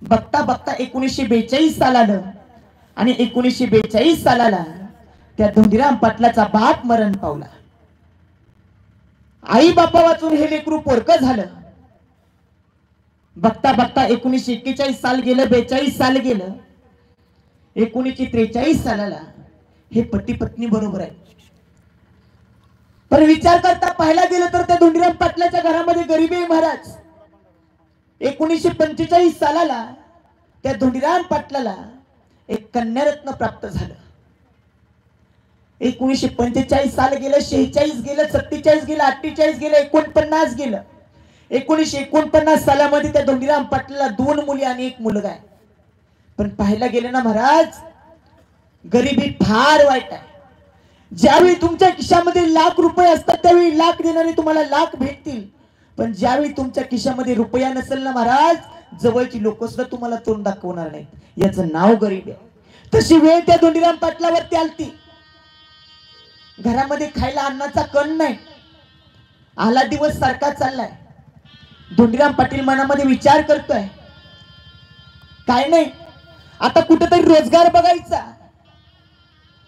बघता बघता 1942 साल आलं आणि 1942 सालाला त्या धोंडीराम पाटलाचा बाप मरण पावला। आई बापा वाचून हे लेकरू पोरकं झालं। बघता बघता 1941 साल गेलं, 42 साल गेलं, 1943 सालाला हे पती पत्नी बरोबर आहे। पण विचार करता पाहायला गेलं तर त्या धोंडीराम पाटलाच्या घरामध्ये गरिबी आहे महाराज। 1945 सालाला त्या धोंडीराम पाटलाला एक कन्यारत्न प्राप्त झालं। 1945 साल गेलं, 46 गेलं, 47 गेलं, 48 गेलं, 49 गेलं। 1949 सालामध्ये त्या धोंडीराम पाटलाला 2 मुली आणि 1 मुलगा आहे। पण पाहायला गेलं ना महाराज, गरिबी फार वाईट आहे। ज्यावेळी तुमच्या खिशामध्ये लाख रुपये असतात त्यावेळी लाख देणारे तुम्हाला लाख भेटतील, पण ज्यावेळी तुमच्या खिशामध्ये रुपया नसेल ना महाराज, जवळची लोक सुद्धा तुम्हाला तोंड दाखवणार नाहीत। याचं नाव गरिबी आहे। तशी वेळ त्या धोंडीराम पाटलावरती आलती। घरामध्ये खायला अन्नाचा कण नाही, आला दिवस सारखा चाललाय। धोंडीराम पाटील मनामध्ये विचार करतोय, काय नाही आता कुठेतरी रोजगार बघायचा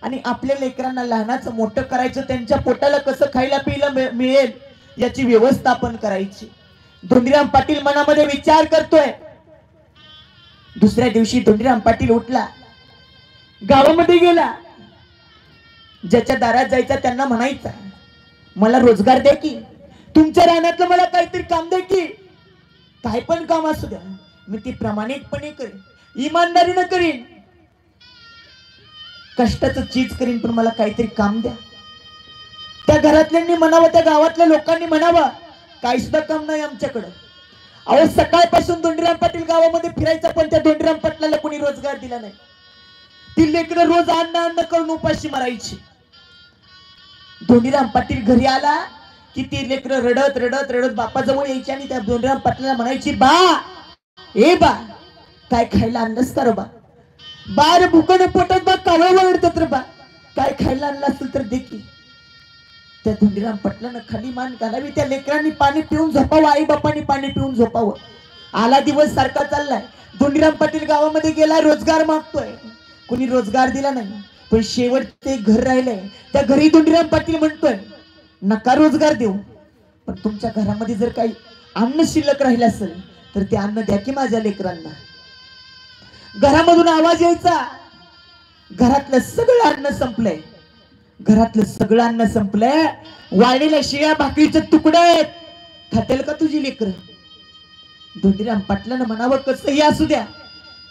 आणि आपल्या लेकरांना लहानाचं मोठं करायचं, त्यांच्या पोटाला कसं खायला प्यायला मिळेल याची व्यवस्था आपण करायची। धोंडीराम पाटील मनामध्ये विचार करतोय। दुसऱ्या दिवशी धोंडीराम पाटील उठला, गावामध्ये गेला, ज्याच्या दारात जायचा त्यांना म्हणायचा, मला रोजगार द्या की, तुमच्या रानातलं मला काहीतरी काम द्या की, काय पण काम असू द्या, मी ते प्रामाणिकपणे करेन, इमानदारीने करीन, कष्टाचं चीज करीन, पण मला काहीतरी काम द्या। त्या घरातल्यांनी म्हणावं, त्या गावातल्या लोकांनी म्हणावं, काही सुद्धा काम नाही आमच्याकडं। अहो सकाळपासून धोंडीराम पाटील गावामध्ये फिरायचा, पण त्या धोंडीराम पाटलाला कोणी रोजगार दिला नाही। ती लेकरं रोज अन्न करून उपाशी मरायची। धोंडीराम पाटील घरी आला की ती लेकरं रडत रडत रडत बापाजवळ यायची आणि त्या धोंडीराम पाटलाला म्हणायची, बा ए बा, काय खायला आणलंस का रे बा? बार भुकण पोटात बा कावळं वळतात रे बा, काय खायला आणलं असेल तर दे की। त्या धोंडीराम पाटलानं खाली मान घालावी, त्या लेकरांनी पाणी पिऊन झोपावं, आई बापांनी पाणी पिऊन झोपावं। आला दिवस सारखा चाललाय। धोंडीराम पाटील गावामध्ये गेला, रोजगार मागतोय, कोणी रोजगार दिला नाही। पण शेवट ते घर राहिलंय, त्या घरी धोंडीराम पाटील म्हणतोय, नका रोजगार देऊ, पण तुमच्या घरामध्ये जर काही अन्न शिल्लक राहिलं असेल तर ते अन्न द्या की माझ्या लेकरांना। घरामधून आवाज यायचा, घरातलं सगळं अन्न संपलंय, घरातलं सगळं अन्न संपलंय, वाळलेल्या शिळ्या भाकरीचे तुकडे खातील का तुझी लेकरं? धोंडीराम पाटलानं म्हणावं, कसंही असू द्या,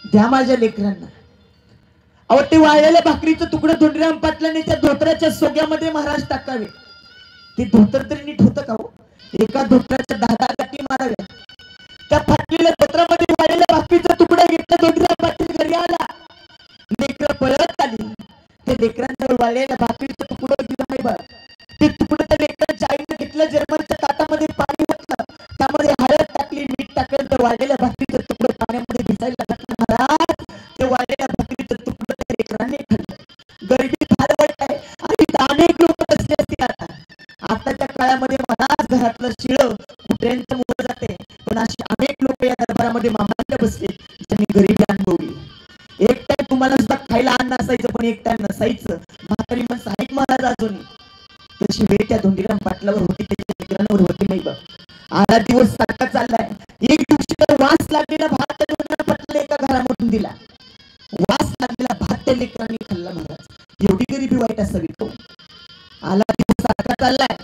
द्या माझ्या लेकरांना। अहो ते वाळलेल्या भाकरीचं तुकडं धोंडीराम पाटलाने त्या धोतराच्या सोग्यामध्ये महाराज टाकावे। ते धोतर तरी नीट होतं का हो? एका धोतराच्या 10 गाठी माराव्या। त्या फाटलेल्या धोतरामध्ये वाळलेल्या भाकरीचं तुकडं घेतलं, धोंडीराम पाटील घरी आला, लेकरं पळत आली, त्या लेकरांजवळ वाळलेल्या भाकरीचं तुकडं दिलं नाही बा, ते तुकडं त्या लेकरांच्या आईने घेतलं, जर्मनच्या ताटामध्ये पाणी होतं, त्यामध्ये हळद टाकली, मीठ टाकलं, तर वाळलेल्या भाकरीचं तुकडं पाण्यामध्ये भिजायला टाकलं महाराज, ते वाळलेल्या भाकरीचं तुकडं त्या लेकरांनी खाल्लं। गरिबी फार वाईट आहे आणि अनेक लोक बसले असतील। आताच्या काळामध्ये महाराज घरातलं शिळं कुत्र्यांचं मुलं जाते, पण अशी अनेक लोक या दरबारामध्ये मामाच्या बसले ज्यांनी गरिबी अनुभवली। एक टाइम तुम्हाला सुद्धा खायला अन्न असायचं, पण एक टाइम नसायचं। म्हातारी पण साहित्य महाराज अजूनही तशी वेळ त्या धोंडीराम पाटलावर होती, त्याच्या लेकरांवर होती नाही बा। आला दिवस सारखा चाललाय। एक दिवशी तर वास लागलेला भात त्या धोंडीराम पाटलाला एका घरामधून दिला, वास लागलेला भात त्या लेकरांनी खाल्ला महाराज। एवढी गरिबी वाईट असावी तो। आला दिवस सारखा चाललाय,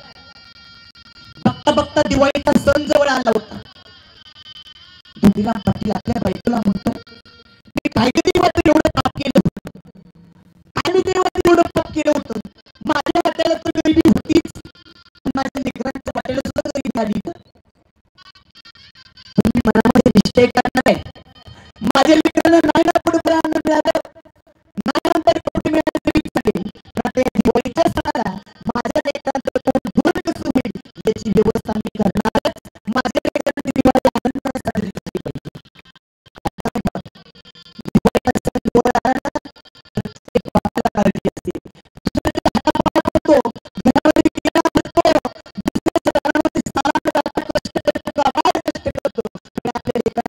बघता बघता दिवाळीचा सण जवळ आला होता। धोंडीराम पाटील आपल्या बायकोला म्हणतो, मी काय देवाचं एवढं पाप केलं होतं, आणि देवाचं एवढं पाप केलं होतं, माझ्या वाट्याला तर गरिबी होतीच, माझ्या लेकरांच्या वाट्याला सुद्धा गरिबी आली तर मी मनामध्ये निश्चय करणार आहे, माझ्या लेकरांना नाही ना पुढे अन्न मिळालं, नाही नंतर कपडे मिळाले तरी चालेल, पण या दिवाळीच्या सणाला माझ्या लेकरांचं तोंड दूर कसं होईल याची व्यवस्था मी करणारच। माझ्या लेकरांची दिवाळी आनंदाने साजरी केली पाहिजे। दिवाळीचा सण जवळ आला ना, प्रत्येक बापाला काळजी